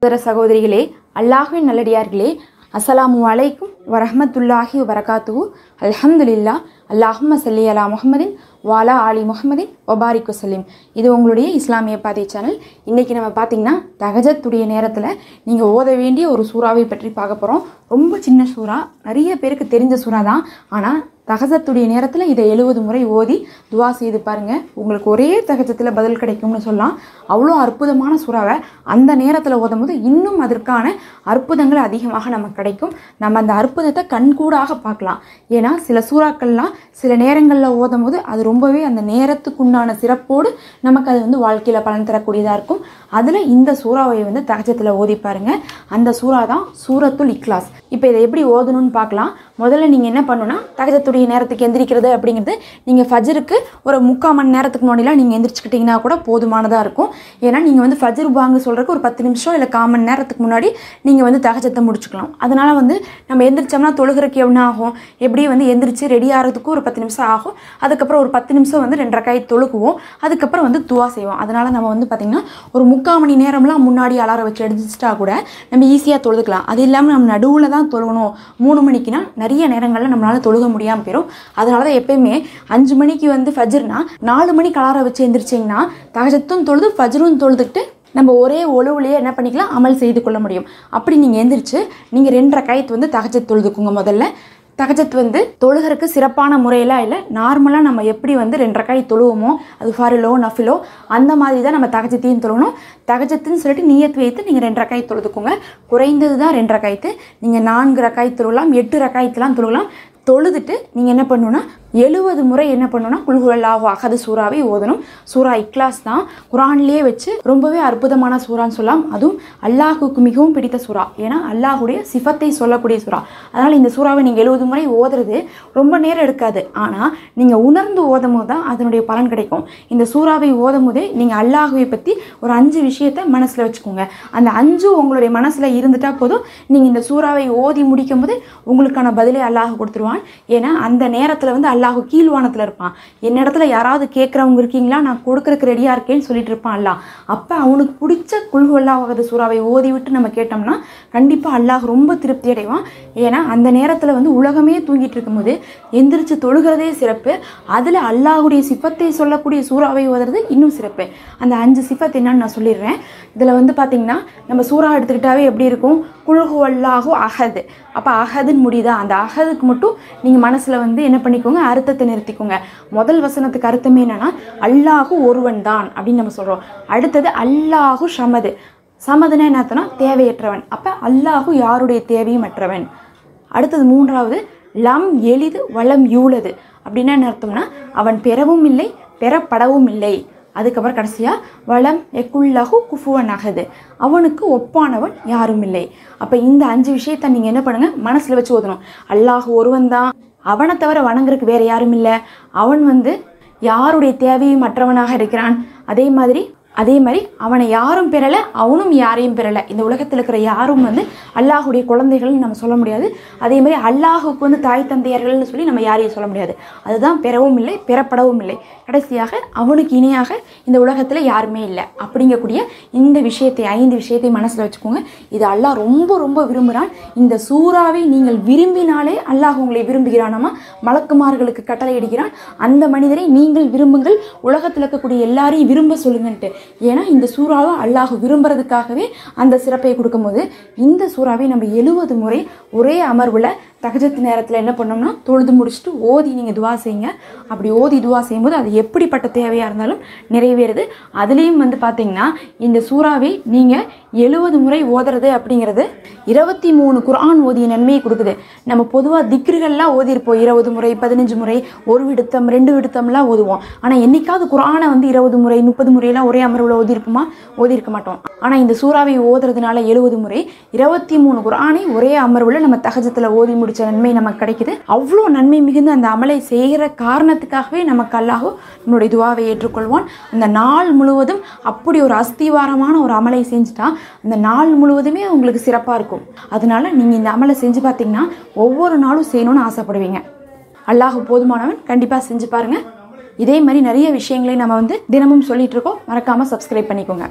சகோதர சகோதரிகளே, அல்லாஹ்வின் நல்லடியார்களே, அஸ்ஸலாமு அலைக்கும் வரஹ்மத்துல்லாஹி வபரகாத்துஹு. அல்ஹம்துலில்லாஹ். அல்லாஹும்ம ஸல்லி அலா முஹம்மதின் வாலா ஆலி முஹம்மதின் வபாரிக் வஸல்லிம். இது உங்களுடைய இஸ்லாமிய பாதை சேனல். இன்றைக்கி நம்ம பார்த்திங்கன்னா தஹஜ்ஜுடைய நேரத்தில் நீங்கள் ஓத வேண்டிய ஒரு சூறாவை பற்றி பார்க்க போகிறோம். ரொம்ப சின்ன சூறா, நிறைய பேருக்கு தெரிஞ்ச சூறா தான். ஆனால் தஹஜ்ஜுடைய நேரத்தில் இதை 70 முறை ஓதி துவா செய்து பாருங்கள். உங்களுக்கு ஒரே தஹஜ்ஜுல பதில் கிடைக்கும்னு சொல்லலாம். அவ்வளோ அற்புதமான சூறாவை அந்த நேரத்தில் ஓதும் போது இன்னும் அதற்கான அற்புதங்கள் அதிகமாக நமக்கு கிடைக்கும். நம்ம அந்த அற்புதத்தை கண்கூடாக பார்க்கலாம். ஏன்னா சில சூறாக்கள்லாம் சில நேரங்களில் ஓதும் போது அது ரொம்பவே அந்த நேரத்துக்குண்டான சிறப்போடு நமக்கு அது வாழ்க்கையில் பலன் தரக்கூடியதாக இருக்கும். அதில் இந்த சூறாவை தஹஜ்ஜுல ஓதி பாருங்க. அந்த சூறா தான் சூரத்துல் இக்லாஸ். இப்போ இதை எப்படி ஓதணும்னு பார்க்கலாம். முதல்ல நீங்கள் என்ன பண்ணணும்னா, தஹஜ்ஜுடைய நேரத்துக்கு எந்திரிக்கிறது அப்படிங்கிறது நீங்கள் ஃபஜ்ருக்கு ஒரு 3/4 மணி நேரத்துக்கு முன்னாடிலாம் நீங்கள் எந்திரிச்சுக்கிட்டிங்கன்னா கூட போதுமானதாக இருக்கும். ஏன்னா நீங்கள் ஃபஜ்ர் பாங்கு சொல்கிறதுக்கு ஒரு 10 நிமிஷம் இல்லை 1/4 மணி நேரத்துக்கு முன்னாடி நீங்கள் தஹஜ்ஜத்தை முடிச்சுக்கலாம். அதனால் நம்ம எந்திரிச்சோம்னா தொழுகிறதுக்கு என்ன ஆகும், எப்படி எந்திரிச்சு ரெடி ஆகிறதுக்கு ஒரு 10 நிமிஷம் ஆகும். அதுக்கப்புறம் ஒரு 10 நிமிஷம் 2 ரக்காய் தொழுகுவோம். அதுக்கப்புறம் துவா செய்வோம். அதனால் நம்ம பார்த்திங்கன்னா ஒரு 3/4 மணி நேரம்லாம் முன்னாடி அலாரம் வச்சு எடுத்துட்டா கூட நம்ம ஈஸியாக தொழுதுக்கலாம். அது இல்லாமல் நம்ம நடுவில் தான் தொழுகணும். 3 மணிக்குனா நிறைய நேரங்களில் நம்மளால் தொழுக முடியாமல் போயிடும். அதனால தான் எப்பயுமே 5 மணிக்கு ஃபஜ்ர்னா 4 மணிக்கு அலாரம் வச்சு எந்திரிச்சிங்கன்னா தஹஜ்ஜும் தொழுது ஃபஜ்ரும் தொழுதுட்டு நம்ம ஒரே ஒழுவுலையே என்ன பண்ணிக்கலாம், அமல் செய்து கொள்ள முடியும். அப்படி நீங்கள் எந்திரிச்சு நீங்கள் 2 ரக்காயத்து தஹஜ்ஜத் தொழுதுக்குங்க. முதல்ல தஹஜ்ஜத் தொழுகிறதுக்கு சிறப்பான முறையெல்லாம் இல்லை. நார்மலாக நம்ம எப்படி 2 ரக்காய் தொழுவோமோ, அது ஃபர்லோ நஃபிலோ அந்த மாதிரி தான் நம்ம தஹஜ்ஜத்தையும் தொழுகணும். தஹஜ்ஜத்துன்னு சொல்லிட்டு நியத் வைத்து நீங்கள் 2 ரக்காய் தொழுதுக்குங்க. குறைந்தது தான் 2 ரக்காயத்து. நீங்கள் 4 ரக்காய் தொழுகலாம், 8 ரக்காயத்துலாம் தொழுகலாம். தொழுதுட்டு நீங்கள் என்ன பண்ணணுன்னா 70 முறை என்ன பண்ணணும்னா குல் ஹுவல்லாஹு அஹத் சூறாவை ஓதணும். சூரா இக்லாஸ் தான் குரான்லேயே வச்சு ரொம்பவே அற்புதமான சூறான்னு சொல்லலாம். அதுவும் அல்லாஹுக்கு மிகவும் பிடித்த சூறா. ஏன்னா அல்லாஹுடைய சிஃபத்தை சொல்லக்கூடிய சூறா. அதனால் இந்த சூறாவை நீங்கள் 70 முறை ஓதுறது ரொம்ப நேரம் எடுக்காது. ஆனால் நீங்கள் உணர்ந்து ஓதும் போது தான் அதனுடைய பலன் கிடைக்கும். இந்த சூறாவை ஓதும் போதே நீங்கள் அல்லாஹுவை பற்றி ஒரு 5 விஷயத்தை மனசில் வச்சுக்கோங்க. அந்த 5 உங்களுடைய மனசில் இருந்துட்டால் போதும். நீங்கள் இந்த சூறாவை ஓதி முடிக்கும் போது உங்களுக்கான பதிலை அல்லாஹ் கொடுத்துருவான். ஏன்னா அந்த நேரத்தில் அல்லாஹு கீழ்வானத்தில் இருப்பான். என்னிடத்துல யாராவது கேட்குறவங்க இருக்கீங்களா, நான் கொடுக்குறக்கு ரெடியாக இருக்கேன்னு சொல்லிட்டு இருப்பான் அல்லாஹ். அப்போ அவனுக்கு பிடிச்ச குல் ஹுவல்லாஹு சூறாவை ஓதி விட்டு நம்ம கேட்டோம்னா கண்டிப்பாக அல்லாஹ் ரொம்ப திருப்தி அடைவான். ஏன்னா அந்த நேரத்தில் உலகமே தூங்கிட்டு இருக்கும்போது எந்திரிச்சு தொழுகிறதே சிறப்பு. அதில் அல்லாஹுடைய சிஃபத்தை சொல்லக்கூடிய சூறாவை ஓதுறது இன்னும் சிறப்பு. அந்த 5 சிஃபத் என்னன்னு நான் சொல்லிடுறேன். இதில் பார்த்தீங்கன்னா நம்ம சூறா எடுத்துக்கிட்டாவே எப்படி இருக்கும், குல் ஹுவல்லாஹு அஹத். அப்போ அஹதுன்னு முடியுதா, அந்த அஹதுக்கு மட்டும் நீங்கள் மனசில் என்ன பண்ணிக்கோங்க, அர்த்தத்தை நிறுத்திக்கோங்க. முதல் வசனத்துக்கு அர்த்தமே என்னன்னா அல்லாஹு ஒருவன் தான் அப்படின்னு நம்ம சொல்கிறோம். அடுத்தது அல்லாஹு ஷமது. சமதுன்னா என்ன அர்த்தம்னா தேவையற்றவன். அப்போ அல்லாஹு யாருடைய தேவையும் அற்றவன். அடுத்தது 3வது லம் எளிது வளம் யூலது அப்படின்னா என்ன அர்த்தம்னா அவன் பெறவும் இல்லை பெறப்படவும் இல்லை. அதுக்கப்புறம் கடைசியாக வளம் எக்குல்லஹு குஃபுவன் அஹது, அவனுக்கு ஒப்பானவன் யாரும் இல்லை. அப்போ இந்த 5 விஷயத்தை நீங்கள் என்ன பண்ணுங்கள், மனசில் வச்சு ஓதணும். அல்லாஹ் ஒருவன் தான், அவனை தவிர வணங்குறதுக்கு வேறு யாரும் இல்லை, அவன் யாருடைய தேவையும் மற்றவனாக இருக்கிறான். அதே மாதிரி அவனை யாரும் பெறலை, அவனும் யாரையும் பெறலை. இந்த உலகத்தில் இருக்கிற யாரும் அல்லாஹுடைய குழந்தைகள்னு நம்ம சொல்ல முடியாது. அதே மாதிரி அல்லாஹுக்கு தாய் தந்தையர்கள்னு சொல்லி நம்ம யாரையும் சொல்ல முடியாது. அதுதான் பெறவும் இல்லை பெறப்படவும் இல்லை. கடைசியாக அவனுக்கு இணையாக இந்த உலகத்தில் யாருமே இல்லை அப்படிங்கக்கூடிய இந்த விஷயத்தை 5 விஷயத்தை மனசில் வச்சுக்கோங்க. இது அல்லாஹ் ரொம்ப ரொம்ப விரும்புகிறான். இந்த சூறாவை நீங்கள் விரும்பினாலே அல்லாஹ் உங்களை விரும்புகிறானாமா, மலக்குமார்களுக்கு கட்டளை இடுகிறான், அந்த மனிதரை நீங்கள் விரும்புங்கள், உலகத்தில் இருக்கக்கூடிய எல்லாரையும் விரும்ப சொல்லுங்கன்ட்டு. ஏன்னா இந்த சூறாவை அல்லாஹ் விரும்புறதுக்காகவே அந்த சிறப்பை கொடுக்கும்போது இந்த சூறாவை நம்ம 70 முறை ஒரே அமர்வில் தஹஜ்ஜத் நேரத்தில் என்ன பண்ணோம்னா தொழுது முடிச்சுட்டு ஓதி நீங்கள் துவா செய்யுங்க. அப்படி ஓதி துவா செய்யும்போது அது எப்படிப்பட்ட தேவையாக இருந்தாலும் நிறைவேறுது. அதுலேயும் பார்த்தீங்கன்னா இந்த சூறாவை நீங்கள் 70 முறை ஓதுறது அப்படிங்கிறது 23 குர்ஆன் ஓதிய நன்மையை கொடுக்குது. நம்ம பொதுவாக திக்ருகள்லாம் ஓதிருப்போம் 20 முறை 15 முறை 1 விடுத்தம் 2 விடுத்தம்லாம் ஓதுவோம். ஆனால் என்னைக்காவது குர்ஆனை 20 முறை 30 முறையெல்லாம் ஒரே அமர்வில் ஓதிருப்போமா? ஓதிருக்க மாட்டோம். ஆனால் இந்த சூறாவை ஓதுறதுனால 70 முறை 23 குர்ஆனை ஒரே அமர்வில் நம்ம தஹஜ்ஜத்தில் ஓதி முடிச்ச நன்மை நமக்கு கிடைக்குது. அவ்வளோ நன்மை மிகுந்த அந்த அமலை செய்கிற காரணத்துக்காகவே நமக்கு அல்லாஹ் நம்மளுடைய துவாவை ஏற்றுக்கொள்வான். அந்த நாள் முழுவதும் அப்படி ஒரு அஸ்திவாரமான ஒரு அமலை செஞ்சுட்டா அந்த நாள் முழுவதுமே உங்களுக்கு சிறப்பாக இருக்கும். அதனால நீங்கள் இந்த அமலை செஞ்சு பார்த்தீங்கன்னா ஒவ்வொரு நாளும் செய்யணும்னு ஆசைப்படுவீங்க. அல்லாஹ் போதுமானவன். கண்டிப்பாக செஞ்சு பாருங்கள். இதே மாதிரி நிறைய விஷயங்களை நம்ம தினமும் சொல்லிட்டு இருக்கோம். மறக்காமல் சப்ஸ்கிரைப் பண்ணிக்கோங்க.